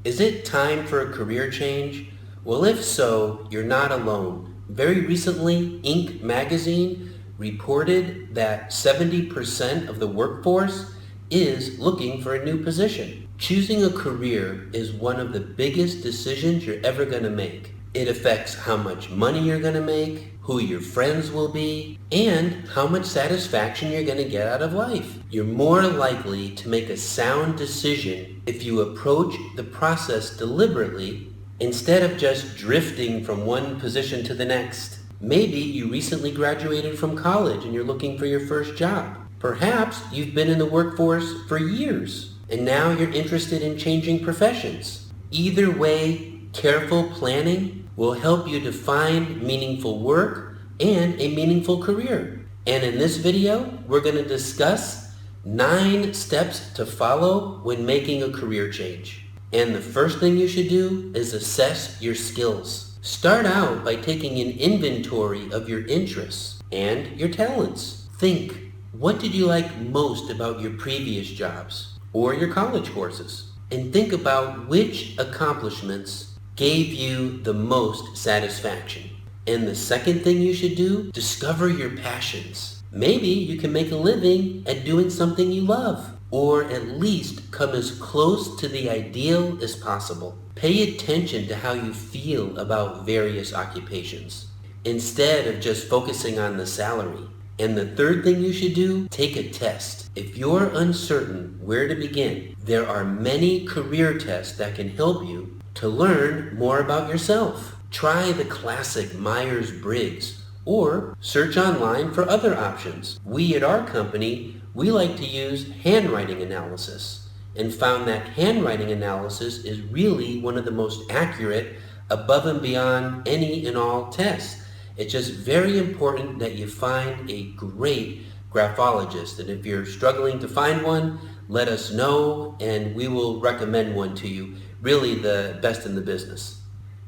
Is it time for a career change? Well, if so, you're not alone. Very recently, Inc. magazine reported that 70% of the workforce is looking for a new position. Choosing a career is one of the biggest decisions you're ever going to make. It affects how much money you're going to make, who your friends will be, and how much satisfaction you're going to get out of life. You're more likely to make a sound decision if you approach the process deliberately instead of just drifting from one position to the next. Maybe you recently graduated from college and you're looking for your first job. Perhaps you've been in the workforce for years and now you're interested in changing professions. Either way, careful planning will help you to find meaningful work and a meaningful career. And in this video, we're going to discuss 9 steps to follow when making a career change. And the first thing you should do is assess your skills. Start out by taking an inventory of your interests and your talents. Think, what did you like most about your previous jobs or your college courses? And think about which accomplishments gave you the most satisfaction. And the second thing you should do, discover your passions. Maybe you can make a living at doing something you love, or at least come as close to the ideal as possible. Pay attention to how you feel about various occupations, instead of just focusing on the salary. And the third thing you should do, take a test. If you're uncertain where to begin, there are many career tests that can help you to learn more about yourself. Try the classic Myers-Briggs or search online for other options. We at our company, we like to use handwriting analysis and found that handwriting analysis is really one of the most accurate above and beyond any and all tests. It's just very important that you find a great graphologist. And if you're struggling to find one, let us know and we will recommend one to you. Really the best in the business.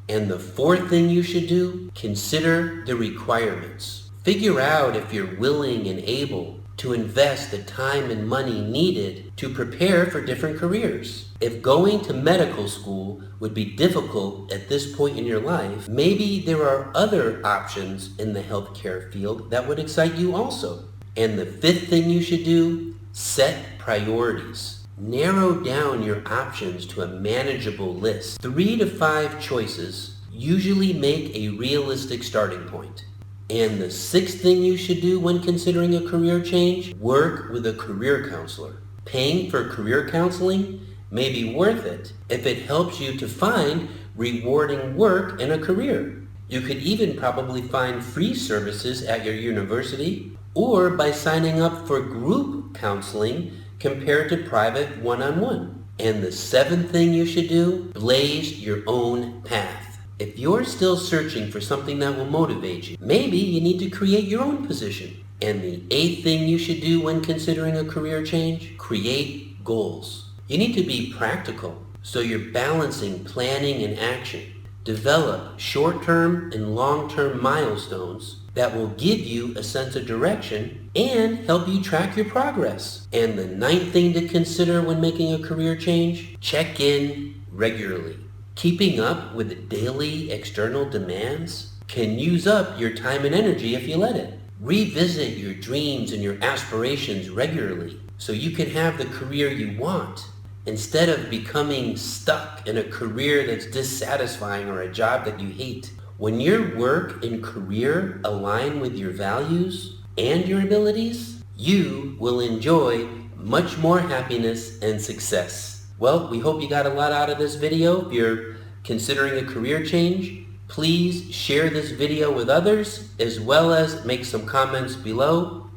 And the fourth thing you should do, consider the requirements. Figure out if you're willing and able to invest the time and money needed to prepare for different careers. If going to medical school would be difficult at this point in your life, maybe there are other options in the healthcare field that would excite you also. And the fifth thing you should do, set priorities. Narrow down your options to a manageable list. 3 to 5 choices usually make a realistic starting point. And the sixth thing you should do when considering a career change, work with a career counselor. Paying for career counseling may be worth it if it helps you to find rewarding work in a career. You could even probably find free services at your university or by signing up for group counseling compared to private one-on-one. And the seventh thing you should do, blaze your own path. If you're still searching for something that will motivate you, maybe you need to create your own position. And the eighth thing you should do when considering a career change, create goals. You need to be practical, so you're balancing planning and action. Develop short-term and long-term milestones that will give you a sense of direction and help you track your progress. And the ninth thing to consider when making a career change, check in regularly. Keeping up with the daily external demands can use up your time and energy if you let it. Revisit your dreams and your aspirations regularly so you can have the career you want instead of becoming stuck in a career that's dissatisfying or a job that you hate. When your work and career align with your values and your abilities, you will enjoy much more happiness and success. Well, we hope you got a lot out of this video. If you're considering a career change, please share this video with others as well as make some comments below.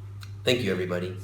Thank you, everybody.